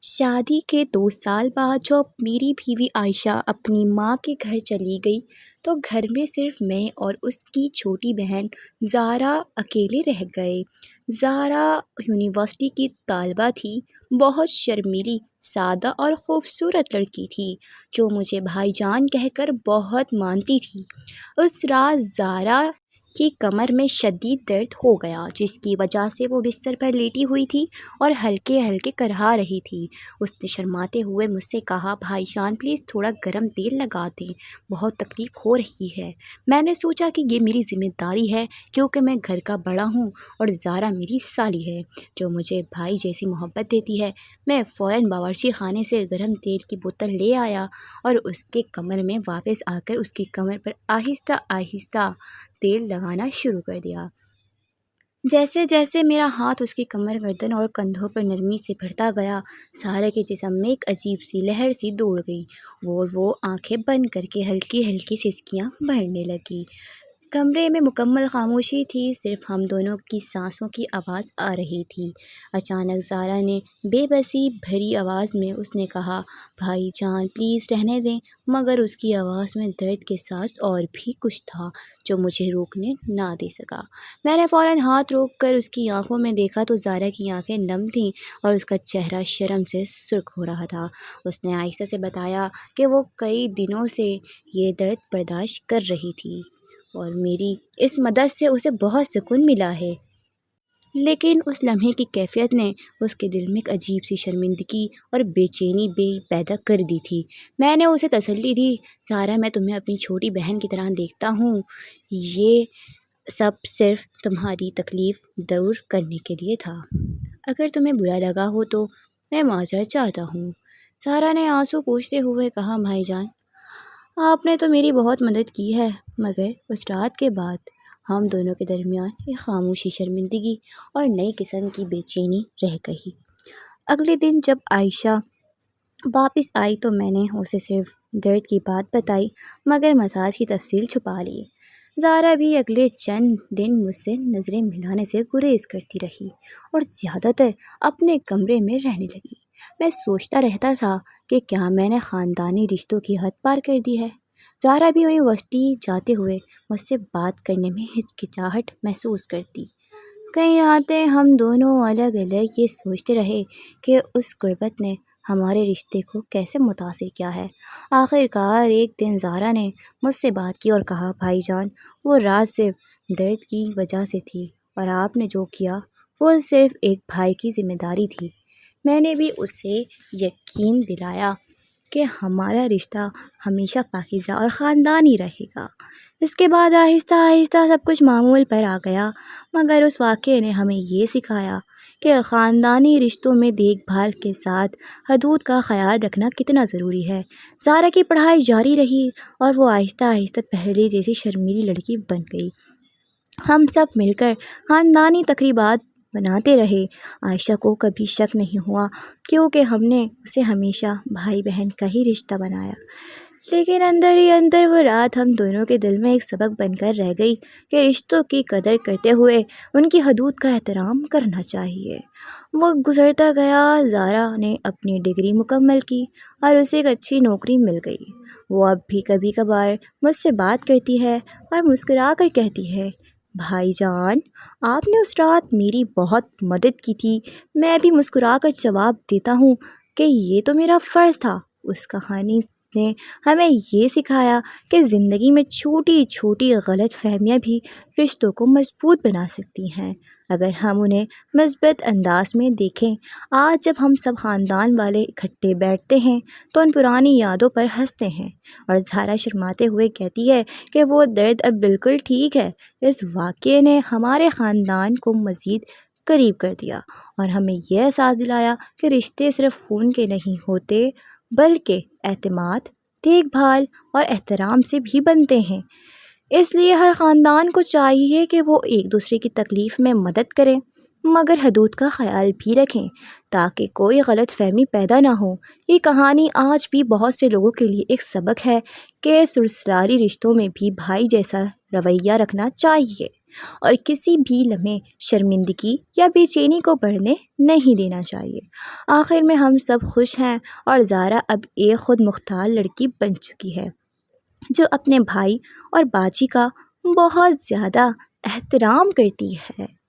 شادی کے 2 سال بعد جب میری بیوی عائشہ اپنی ماں کے گھر چلی گئی تو گھر میں صرف میں اور اس کی چھوٹی بہن زارا اکیلے رہ گئے۔ زارا یونیورسٹی کی طالبہ تھی، بہت شرمیلی، سادہ اور خوبصورت لڑکی تھی جو مجھے بھائی جان کہہ کر بہت مانتی تھی۔ اس رات زارا کی کمر میں شدید درد ہو گیا جس کی وجہ سے وہ بستر پر لیٹی ہوئی تھی اور ہلکے ہلکے کرہا رہی تھی۔ اس نے شرماتے ہوئے مجھ سے کہا، بھائی جان پلیز تھوڑا گرم تیل لگا دیں، بہت تکلیف ہو رہی ہے۔ میں نے سوچا کہ یہ میری ذمہ داری ہے کیونکہ میں گھر کا بڑا ہوں اور زارا میری سالی ہے جو مجھے بھائی جیسی محبت دیتی ہے۔ میں فوراً باورچی خانے سے گرم تیل کی بوتل لے آیا اور اس کے کمر میں واپس آ کر اس کی کمر پر آہستہ آہستہ تیل لگانا شروع کر دیا۔ جیسے جیسے میرا ہاتھ اس کی کمر، گردن اور کندھوں پر نرمی سے بڑھتا گیا، زارا کے جسم میں ایک عجیب سی لہر سی دوڑ گئی اور وہ آنکھیں بند کر کے ہلکی ہلکی سسکیاں بھرنے لگی۔ کمرے میں مکمل خاموشی تھی، صرف ہم دونوں کی سانسوں کی آواز آ رہی تھی۔ اچانک زارا نے بے بسی بھری آواز میں اس نے کہا، بھائی جان پلیز رہنے دیں، مگر اس کی آواز میں درد کے ساتھ اور بھی کچھ تھا جو مجھے روکنے نہ دے سکا۔ میں نے فوراً ہاتھ روک کر اس کی آنکھوں میں دیکھا تو زارا کی آنکھیں نم تھیں اور اس کا چہرہ شرم سے سرخ ہو رہا تھا۔ اس نے آہستہ سے بتایا کہ وہ کئی دنوں سے یہ درد برداشت کر رہی تھی اور میری اس مدد سے اسے بہت سکون ملا ہے۔ لیکن اس لمحے کی کیفیت نے اس کے دل میں ایک عجیب سی شرمندگی اور بے چینی پیدا کر دی تھی۔ میں نے اسے تسلی دی، زارا میں تمہیں اپنی چھوٹی بہن کی طرح دیکھتا ہوں، یہ سب صرف تمہاری تکلیف دور کرنے کے لیے تھا۔ اگر تمہیں برا لگا ہو تو میں معذرت چاہتا ہوں۔ زارا نے آنسو پوچھتے ہوئے کہا، بھائی جان آپ نے تو میری بہت مدد کی ہے، مگر اس رات کے بعد ہم دونوں کے درمیان ایک خاموشی، شرمندگی اور نئی قسم کی بے چینی رہ گئی۔ اگلے دن جب عائشہ واپس آئی تو میں نے اسے صرف درد کی بات بتائی مگر مساج کی تفصیل چھپا لی۔ زارا بھی اگلے چند دن مجھ سے نظریں ملانے سے گریز کرتی رہی اور زیادہ تر اپنے کمرے میں رہنے لگی۔ میں سوچتا رہتا تھا کہ کیا میں نے خاندانی رشتوں کی حد پار کر دی ہے۔ زارا بھی یونیورسٹی جاتے ہوئے مجھ سے بات کرنے میں ہچکچاہٹ محسوس کرتی۔ کئی راتیں ہم دونوں الگ الگ یہ سوچتے رہے کہ اس غربت نے ہمارے رشتے کو کیسے متاثر کیا ہے۔ آخر کار ایک دن زارا نے مجھ سے بات کی اور کہا، بھائی جان وہ رات صرف درد کی وجہ سے تھی اور آپ نے جو کیا وہ صرف ایک بھائی کی ذمہ داری تھی۔ میں نے بھی اسے یقین دلایا کہ ہمارا رشتہ ہمیشہ پاکیزہ اور خاندانی رہے گا۔ اس کے بعد آہستہ آہستہ سب کچھ معمول پر آ گیا، مگر اس واقعے نے ہمیں یہ سکھایا کہ خاندانی رشتوں میں دیکھ بھال کے ساتھ حدود کا خیال رکھنا کتنا ضروری ہے۔ زارا کی پڑھائی جاری رہی اور وہ آہستہ آہستہ پہلے جیسی شرمیلی لڑکی بن گئی۔ ہم سب مل کر خاندانی تقریبات مناتے رہے۔ عائشہ کو کبھی شک نہیں ہوا کیونکہ ہم نے اسے ہمیشہ بھائی بہن کا ہی رشتہ بنایا۔ لیکن اندر ہی اندر وہ رات ہم دونوں کے دل میں ایک سبق بن کر رہ گئی کہ رشتوں کی قدر کرتے ہوئے ان کی حدود کا احترام کرنا چاہیے۔ وقت گزرتا گیا، زارا نے اپنی ڈگری مکمل کی اور اسے ایک اچھی نوکری مل گئی۔ وہ اب بھی کبھی کبھار مجھ سے بات کرتی ہے اور مسکرا کر کہتی ہے، بھائی جان آپ نے اس رات میری بہت مدد کی تھی۔ میں بھی مسکرا کر جواب دیتا ہوں کہ یہ تو میرا فرض تھا۔ اس کہانی نے ہمیں یہ سکھایا کہ زندگی میں چھوٹی چھوٹی غلط فہمیاں بھی رشتوں کو مضبوط بنا سکتی ہیں اگر ہم انہیں مثبت انداز میں دیکھیں۔ آج جب ہم سب خاندان والے اکٹھے بیٹھتے ہیں تو ان پرانی یادوں پر ہنستے ہیں اور زارا شرماتے ہوئے کہتی ہے کہ وہ درد اب بالکل ٹھیک ہے۔ اس واقعے نے ہمارے خاندان کو مزید قریب کر دیا اور ہمیں یہ احساس دلایا کہ رشتے صرف خون کے نہیں ہوتے بلکہ اعتماد، دیکھ بھال اور احترام سے بھی بنتے ہیں۔ اس لیے ہر خاندان کو چاہیے کہ وہ ایک دوسرے کی تکلیف میں مدد کریں مگر حدود کا خیال بھی رکھیں تاکہ کوئی غلط فہمی پیدا نہ ہو۔ یہ کہانی آج بھی بہت سے لوگوں کے لیے ایک سبق ہے کہ سسرالی رشتوں میں بھی بھائی جیسا رویہ رکھنا چاہیے۔ اور کسی بھی لمحے شرمندگی یا بے چینی کو بڑھنے نہیں دینا چاہیے۔ آخر میں ہم سب خوش ہیں اور زارا اب ایک خود مختار لڑکی بن چکی ہے جو اپنے بھائی اور باجی کا بہت زیادہ احترام کرتی ہے۔